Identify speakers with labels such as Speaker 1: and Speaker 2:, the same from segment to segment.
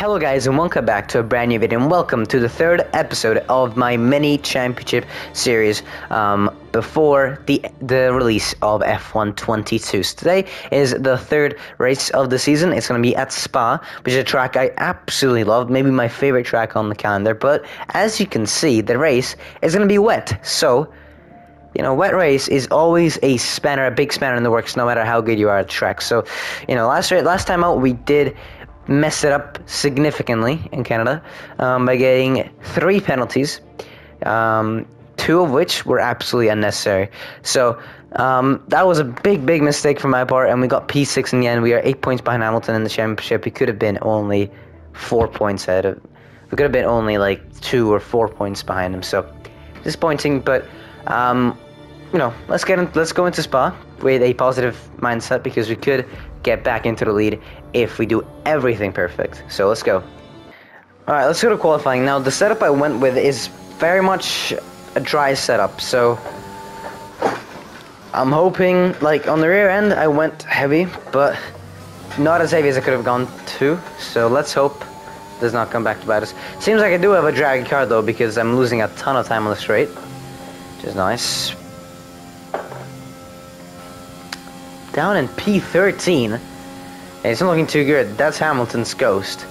Speaker 1: Hello guys, and welcome back to a brand new video, and welcome to the third episode of my mini championship series before the release of F1 22. So today is the third race of the season. It's going to be at Spa, which is a track I absolutely love, maybe my favorite track on the calendar. But as you can see, the race is going to be wet, so you know, wet race is always a big spanner in the works, no matter how good you are at track. So, you know, last time out we did mess it up significantly in Canada by getting 3 penalties, 2 of which were absolutely unnecessary. So that was a big mistake from my part, and we got P6 in the end. We are 8 points behind Hamilton in the championship. We could have been only 4 points ahead of. We could have been only like 2 or 4 points behind him. So disappointing, but you know, let's go into Spa with a positive mindset, because we could get back into the lead if we do everything perfect. So let's go. Alright, let's go to qualifying. Now, the setup I went with is very much a dry setup, so I'm hoping, like, on the rear end I went heavy, but not as heavy as I could have gone to, so let's hope it does not come back to bite us. Seems like I do have a draggy car though, because I'm losing a ton of time on the straight, which is nice. Down in P13. It's not looking too good. That's Hamilton's ghost.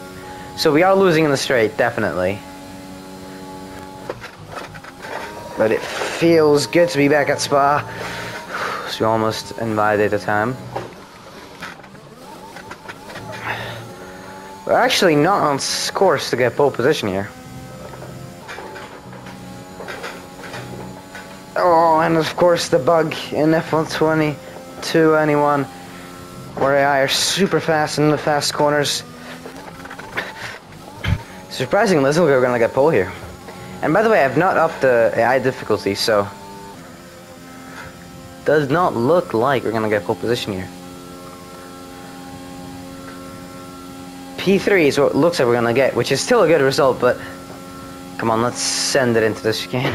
Speaker 1: So we are losing in the straight, definitely. But it feels good to be back at Spa. So we almost invalidate the time. We're actually not on course to get pole position here. Oh, and of course the bug in F1 22 anyone, where AI are super fast in the fast corners. Surprisingly, looks like we're gonna get pole here. And by the way, I've not upped the AI difficulty, so does not look like we're gonna get pole position here. P3 is what it looks like we're gonna get, which is still a good result, but come on, let's send it into the chicane.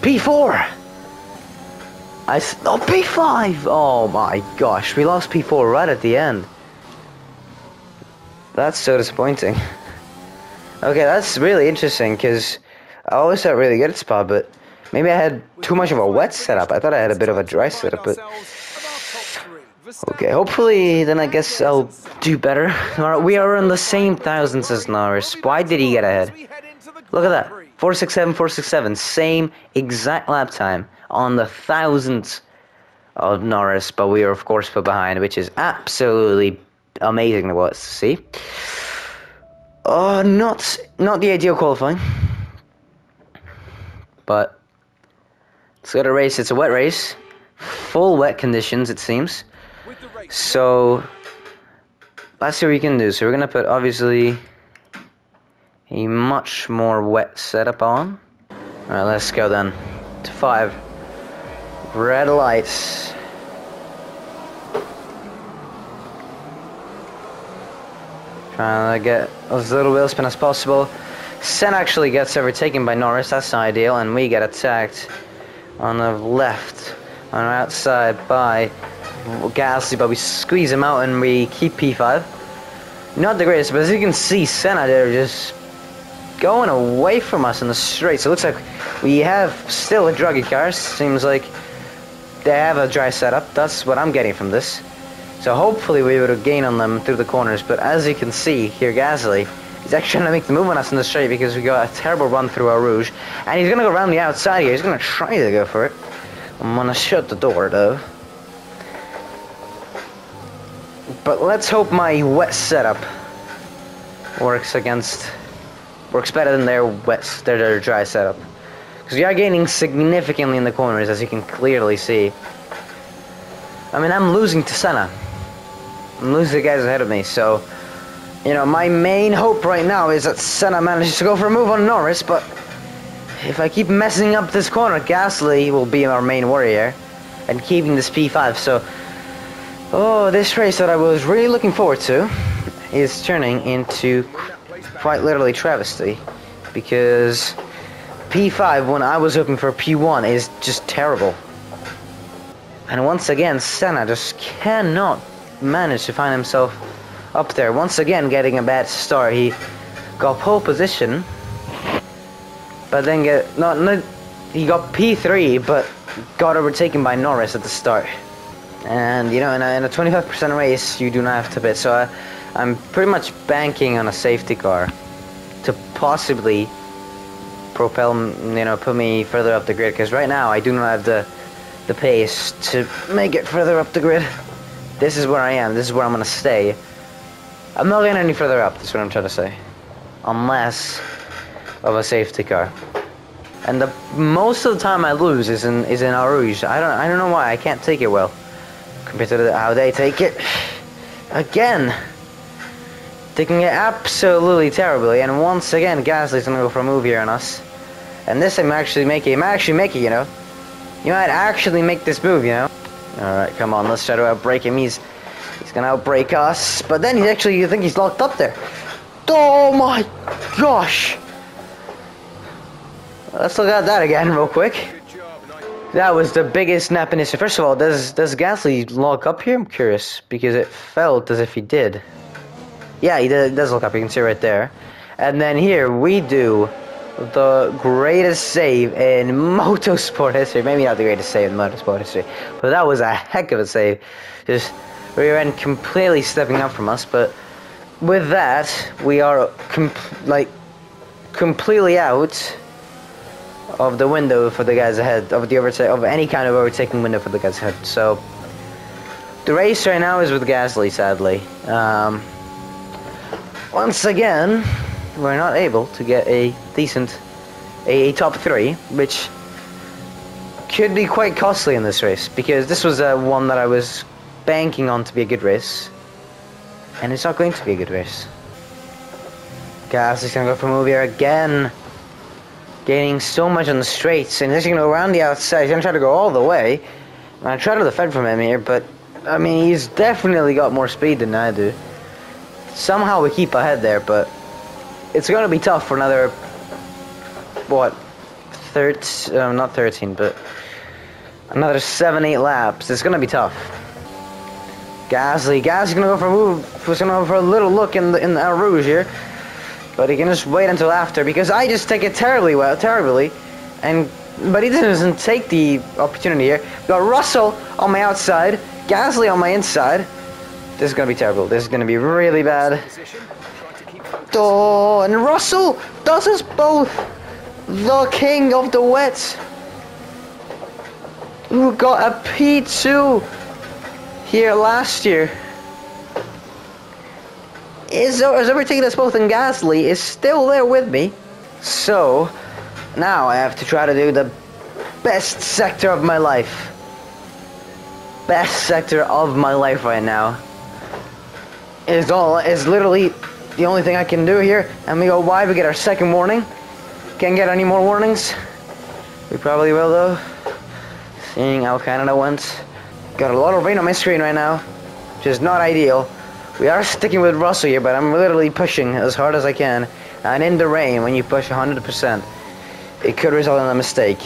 Speaker 1: P4! Oh, P5! Oh my gosh, we lost P4 right at the end. That's so disappointing. Okay, that's really interesting, because I always felt really good at Spa, but maybe I had too much of a wet setup. I thought I had a bit of a dry setup, but okay, hopefully then I guess I'll do better. We are in the same thousands as Norris. Why did he get ahead? Look at that. 467, 467, same exact lap time on the thousandth of Norris, but we are of course put behind, which is absolutely amazing to watch, to see. Not the ideal qualifying, but let's go to race. It's a wet race, full wet conditions it seems. So let's see what we can do. So we're gonna put obviously a much more wet setup on. Alright, let's go then to 5. Red lights. Trying to get as little wheel spin as possible. Senna actually gets overtaken by Norris, that's not ideal, and we get attacked on the left, on our outside by Gasly, but we squeeze him out and we keep P5. Not the greatest, but as you can see, Senna there just going away from us in the straight. So it looks like we have still a druggy car. Seems like they have a dry setup. That's what I'm getting from this. So hopefully we would have gained on them through the corners. But as you can see here, Gasly is actually trying to make the move on us in the straight, because we got a terrible run through our Rouge. And he's going to go around the outside here. He's going to try to go for it. I'm going to shut the door though. But let's hope my wet setup works better than their dry setup, because we are gaining significantly in the corners, as you can clearly see. I mean, I'm losing to Senna. I'm losing the guys ahead of me, so you know, my main hope right now is that Senna manages to go for a move on Norris, but if I keep messing up this corner, Gasly will be our main warrior and keeping this P5. So this race that I was really looking forward to is turning into quite literally travesty, because P5 when I was hoping for P1 is just terrible. And once again, Senna just cannot manage to find himself up there. Once again, getting a bad start. He got pole position, but then he got P3, but got overtaken by Norris at the start. And you know, in a 25% race, you do not have to pit. So I'm pretty much banking on a safety car to possibly propel, you know, put me further up the grid. Because right now, I do not have the pace to make it further up the grid. This is where I am. This is where I'm gonna stay. I'm not getting any further up. That's what I'm trying to say, unless of a safety car. And most of the time I lose is in Eau Rouge. I don't know why. I can't take it well compared to how they take it. Again, taking it absolutely terribly. And once again, Gasly's gonna go for a move here on us. And this time, he might actually make it. You know, you might actually make this move. You know. All right, come on. Let's try to outbrake him. He's gonna outbrake us. But then you think he's locked up there. Oh my gosh. Let's look at that again real quick. That was the biggest nap in history. First of all, does Gasly lock up here? I'm curious, because it felt as if he did. Yeah, he does lock up. You can see right there. And then here we do the greatest save in motorsport history. Maybe not the greatest save in motorsport history, but that was a heck of a save. Just rear end completely stepping up from us. But with that, we are completely out of the window for the guys ahead, of any kind of overtaking window for the guys ahead. So the race right now is with Gasly, sadly. Once again, we're not able to get a decent, a top 3, which could be quite costly in this race, because this was one that I was banking on to be a good race, and it's not going to be a good race. Gasly's gonna go for a move here again. Gaining so much on the straights, and he's going to go around the outside. He's going to try to go all the way. I try to defend from him here, but I mean, he's definitely got more speed than I do. Somehow we keep ahead there, but it's going to be tough for another, what, not 13, but another 7-8 laps. It's going to be tough. Gasly's going to go for a move. He's going to go for a little look in Eau Rouge here. But he can just wait until after, because I just take it terribly, but he doesn't take the opportunity here. We got Russell on my outside, Gasly on my inside. This is gonna be terrible. This is gonna be really bad. Oh, and Russell does us both. The king of the wets, who got a P2 here last year, is overtaking us both, and Gasly is still there with me. So now I have to try to do the best sector of my life. Best sector of my life right now. Is literally the only thing I can do here. And we go wide. We get our second warning. Can't get any more warnings. We probably will though. Seeing how Canada went. Got a lot of rain on my screen right now, which is not ideal. We are sticking with Russell here, but I'm literally pushing as hard as I can. And in the rain, when you push 100%, it could result in a mistake.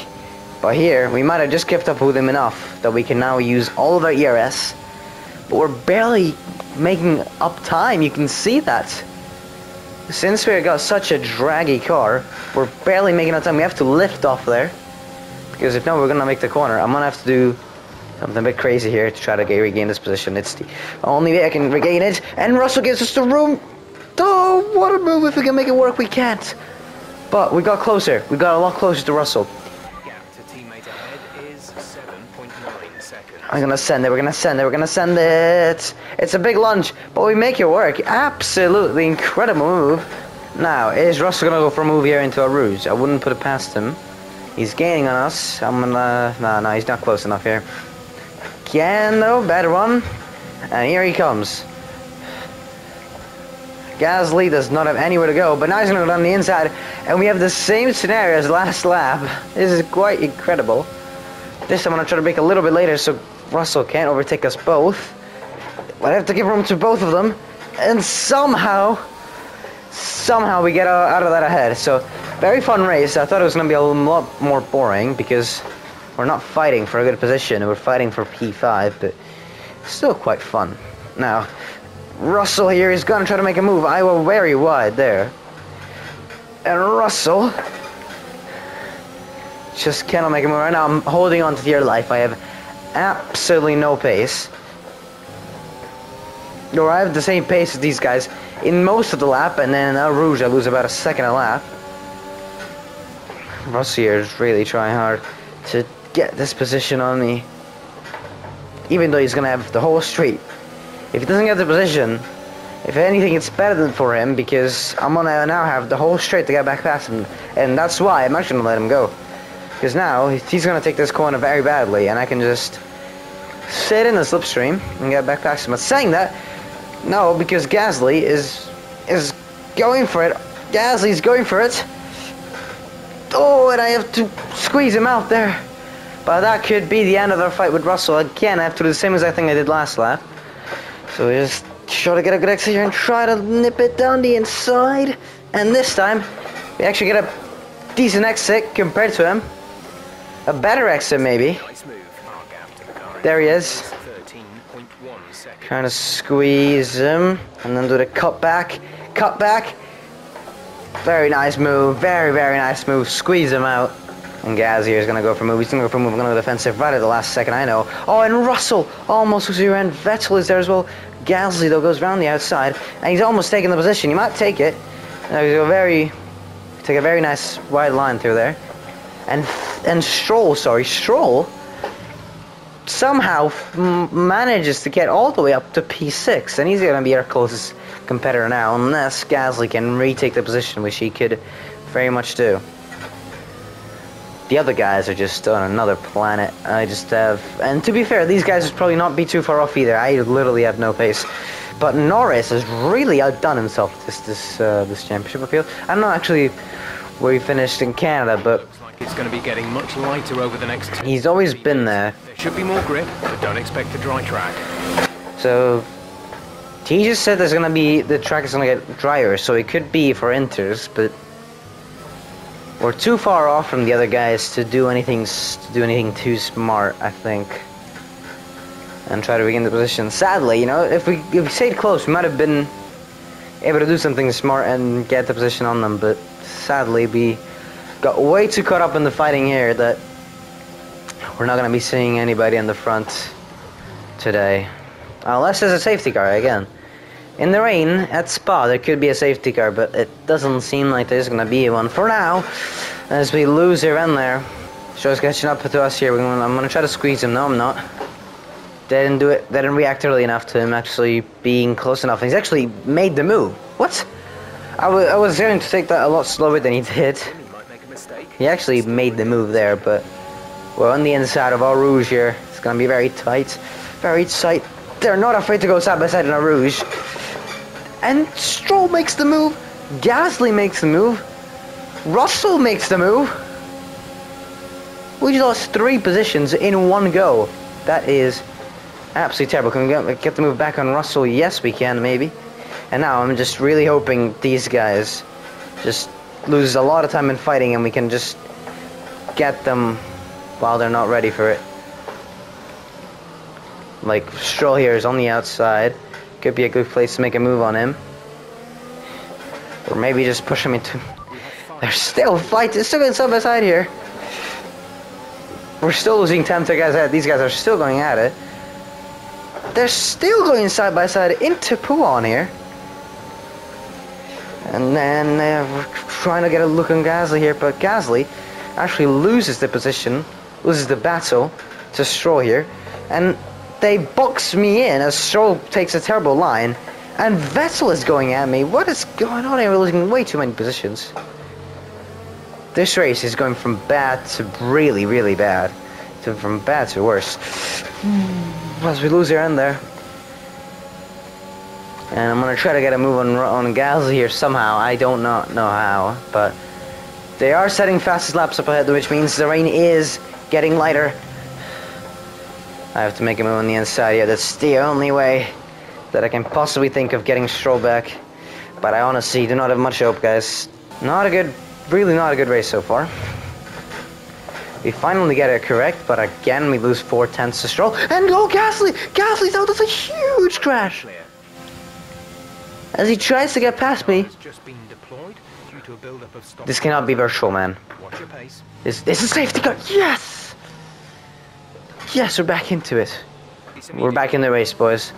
Speaker 1: But here, we might have just kept up with him enough that we can now use all of our ERS. But we're barely making up time, you can see that. Since we got such a draggy car, we're barely making up time. We have to lift off there, because if not, we're gonna make the corner. I'm gonna have to do something a bit crazy here to try to regain this position. It's the only way I can regain it, and Russell gives us the room. Oh, what a move. If we can make it work, we can't. But we got closer. We got a lot closer to Russell.
Speaker 2: Gap to teammate ahead is 7.9 seconds.
Speaker 1: I'm gonna send it. We're gonna send it. We're gonna send it. It's a big lunge, but we make it work. Absolutely incredible move. Now, is Russell gonna go for a move here into a Rouge? I wouldn't put it past him. He's gaining on us. I'm gonna... No, he's not close enough here. Again, though, bad run. And here he comes. Gasly does not have anywhere to go, but now he's going to go down the inside, and we have the same scenario as last lap. This is quite incredible. This time I'm going to try to brake a little bit later so Russell can't overtake us both. But I have to give room to both of them, and somehow we get out of that ahead. So, very fun race. I thought it was going to be a lot more boring, because we're not fighting for a good position, we're fighting for P5, but still quite fun. Now, Russell here is gonna try to make a move. I was very wide there. And Russell just cannot make a move. Right now I'm holding on to dear life. I have absolutely no pace. Or I have the same pace as these guys in most of the lap, and then in Rouge I lose about a second a lap. Russell here is really trying hard to get this position on me. Even though he's gonna have the whole straight. If he doesn't get the position, if anything, it's better than for him, because I'm gonna now have the whole straight to get back past him, and that's why I'm actually gonna let him go. Because now he's gonna take this corner very badly, and I can just sit in the slipstream and get back past him. But saying that, no, because Gasly is going for it. Gasly's going for it. Oh, and I have to squeeze him out there. But that could be the end of our fight with Russell. Again, I have to do the same exact thing I did last lap. So we just try to get a good exit here and try to nip it down the inside. And this time, we actually get a decent exit compared to him. A better exit, maybe. There he is. Trying to squeeze him. And then do the cut back. Cut back. Very nice move. Very, very nice move. Squeeze him out. And Gaz here is going to go for a move. He's going to go for a move. I'm going to go defensive right at the last second, I know. Oh, and Russell almost was here, and Vettel is there as well. Gasly, though, goes round the outside, and he's almost taking the position. He might take it. He's take a very nice wide line through there. And Stroll somehow manages to get all the way up to P6, and he's going to be our closest competitor now, unless Gasly can retake the position, which he could very much do. The other guys are just on another planet. I just have, and to be fair, these guys would probably not be too far off either. I literally have no pace. But Norris has really outdone himself this championship, I feel. I don't know actually where he finished in Canada, but
Speaker 2: looks like it's going to be getting much lighter over the next.
Speaker 1: He's always been there.
Speaker 2: There should be more grip, but don't expect a dry track.
Speaker 1: So he just said there's going to be the track is going to get drier, so it could be for inters, but we're too far off from the other guys to do anything too smart, I think, and try to regain the position. Sadly, you know, if we stayed close, we might have been able to do something smart and get the position on them. But sadly, we got way too caught up in the fighting here that we're not going to be seeing anybody in the front today, unless there's a safety car again. In the rain at Spa, there could be a safety car, but it doesn't seem like there's going to be one for now, as we lose here and there. Show's catching up to us here. I'm going to try to squeeze him. No, I'm not. They didn't do it. They didn't react early enough to him actually being close enough. He's actually made the move. What? I was going to take that a lot slower than he did. He actually made the move there, but we're on the inside of our Rouge here. It's going to be very tight. Very tight. They're not afraid to go side by side in a Rouge. And Stroll makes the move. Gasly makes the move. Russell makes the move. We just lost 3 positions in one go. That is absolutely terrible. Can we get the move back on Russell? Yes, we can, maybe. And now I'm just really hoping these guys just lose a lot of time in fighting and we can just get them while they're not ready for it. Like, Stroll here is on the outside. Could be a good place to make a move on him. Or maybe just push him into... They're still fighting. They're still going side by side here. We're still losing time to guys at. These guys are still going at it. They're still going side by side into Pouan here. And then we're trying to get a look on Gasly here, but Gasly actually loses the position, loses the battle to Stroll here. And they box me in as Stroll takes a terrible line, and Vettel is going at me. What is going on here? We're losing way too many positions. This race is going from bad to really, really bad. From bad to worse. As we lose here and there. And I'm going to try to get a move on Gasly here somehow. I don't know how, but they are setting fastest laps up ahead, which means the rain is getting lighter. I have to make a move on the inside here. That's the only way that I can possibly think of getting Stroll back. But I honestly do not have much hope, guys. Really not a good race so far. We finally get it correct, but again we lose 4/10 to Stroll. And go Gasly! Gasly's out, that's a huge crash! as he tries to get past me.
Speaker 2: Has just been deployed due to a buildup of stock.
Speaker 1: This cannot be virtual, man.
Speaker 2: Watch your pace.
Speaker 1: This is a safety car. Yes! Yes, we're back into it. We're back in the race, boys.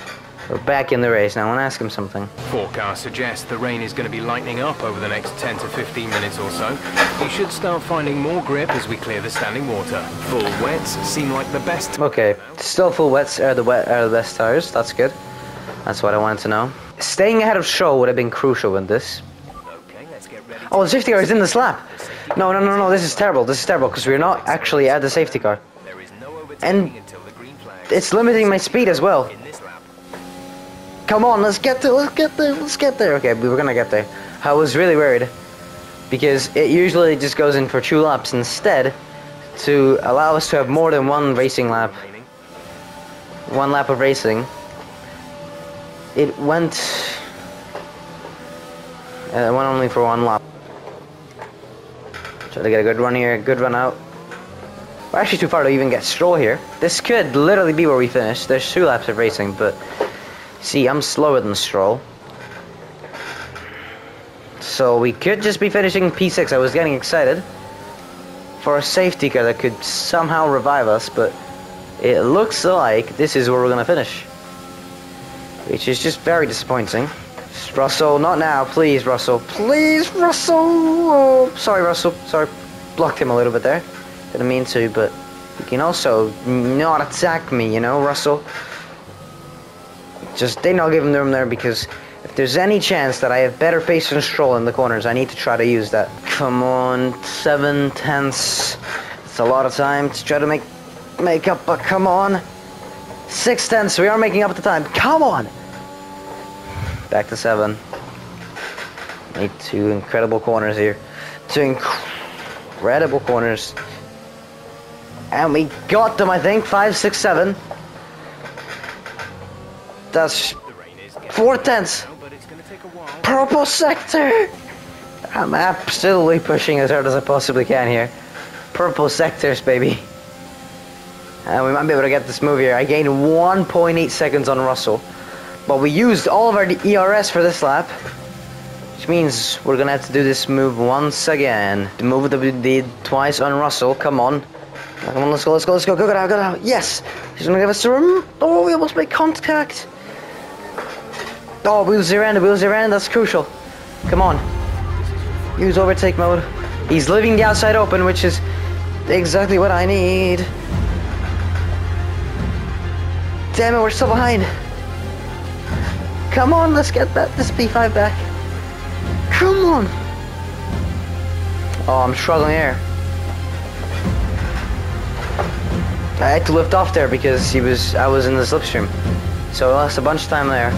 Speaker 1: We're back in the race. Now I want to ask him something.
Speaker 2: Forecast suggests the rain is going to be lightening up over the next 10 to 15 minutes or so. You should start finding more grip as we clear the standing water. Full wets seem like the best.
Speaker 1: Okay, still full wets are the best tires. That's good. That's what I wanted to know. Staying ahead of Stroll would have been crucial in this.
Speaker 2: Okay, let's get ready.
Speaker 1: Oh, the safety car is in this lap. No. This is terrible. This is terrible because we're not actually at the safety car.
Speaker 2: There is no
Speaker 1: And
Speaker 2: overtaking until the green flag.
Speaker 1: it's limiting my speed as well.
Speaker 2: In this lap.
Speaker 1: Come on, let's get there. Okay, we were gonna get there. I was really worried because it usually just goes in for 2 laps instead to allow us to have more than one racing lap. 1 lap of racing. It went only for 1 lap. Try to get a good run here, good run out. We're actually too far to even get Stroll here. This could literally be where we finish. There's 2 laps of racing, but see, I'm slower than Stroll. So we could just be finishing P6. I was getting excited for a safety car that could somehow revive us, but it looks like this is where we're gonna finish. Which is just very disappointing. Russell, not now, please, Russell. Please, Russell! Oh, sorry, Russell. Sorry, blocked him a little bit there. Didn't mean to, but you can also not attack me, you know, Russell. Just did not give him the room there because if there's any chance that I have better pace than Stroll in the corners, I need to try to use that. Come on, 7 tenths. It's a lot of time to try to make up, but come on. 6 tenths, we are making up the time. Come on! Back to 7. Made 2 incredible corners here. 2 incredible corners. And we got them, I think. 5, 6, 7. That's 4 tenths. Purple sector! I'm absolutely pushing as hard as I possibly can here. Purple sectors, baby. And we might be able to get this move here. I gained 1.8 seconds on Russell. But we used all of our ERS for this lap. Which means we're going to have to do this move once again. The move that we did twice on Russell. Come on. Come on, let's go. Go out. Yes! He's going to give us a room. Oh, we almost made contact. Oh, wheels are end. That's crucial. Come on. Use overtake mode. He's leaving the outside open, which is exactly what I need. Damn it, we're still behind. Come on, let's get this P5 back. Come on. Oh, I'm struggling here. I had to lift off there because I was in the slipstream. So I lost a bunch of time there.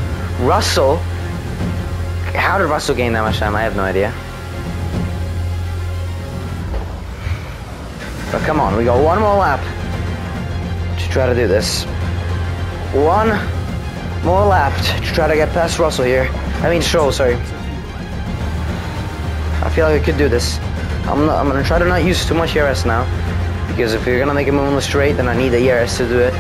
Speaker 1: Russell. How did Russell gain that much time? I have no idea. But come on, we got 1 more lap to try to do this. 1 more lap to try to get past Russell here. I mean Stroll, sorry. I feel like I could do this. I'm gonna try to not use too much ERS now, because if you're gonna make a move on the straight, then I need the ERS to do it.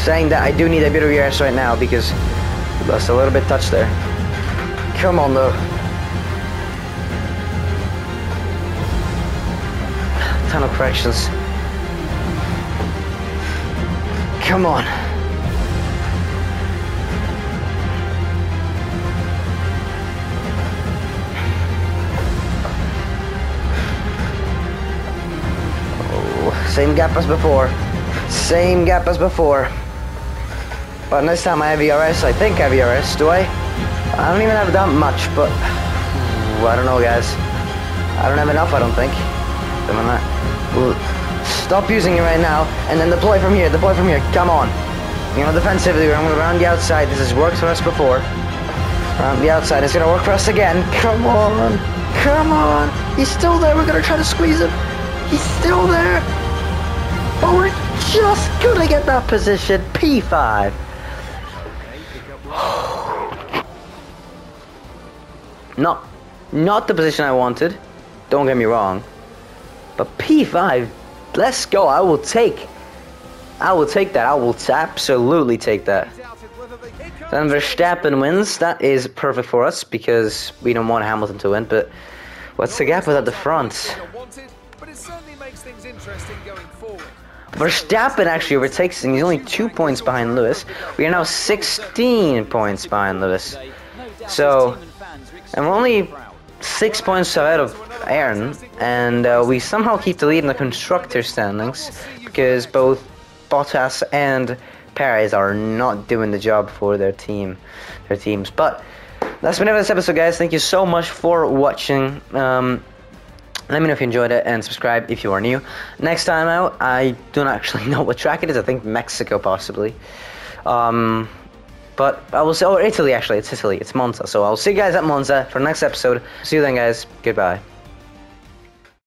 Speaker 1: Saying that I do need a bit of ERS right now because we lost a little bit touch there. Come on though. Ton of corrections. Come on. Oh, same gap as before. Same gap as before. But this time I have ERS. I think I have ERS. Do I? I don't even have that much, but I don't know, guys. I don't have enough, I don't think. We'll stop using it right now, and then deploy from here. Come on. You know, defensively, we're going to go around the outside. This has worked for us before. Around the outside, it's going to work for us again. Come on. He's still there. We're going to try to squeeze him. He's still there. But we're just going to get that position. P5. Not the position I wanted. Don't get me wrong. But P5, let's go. I will take I will take that. I will absolutely take that. Then Verstappen wins. That is perfect for us because we don't want Hamilton to win. But what's the gap at the front? Verstappen actually overtakes him. He's only 2 points behind Lewis. We are now 16 points behind Lewis. So, I'm only 6 points ahead of Aaron, and we somehow keep the lead in the constructor standings because both Bottas and Perez are not doing the job for their teams. But that's been it for this episode, guys. Thank you so much for watching. Let me know if you enjoyed it and subscribe if you are new. Next time out, I don't actually know what track it is. I think Mexico possibly. But I will say, oh, Italy actually. It's Italy. It's Monza. So I'll see you guys at Monza for the next episode. See you then, guys. Goodbye.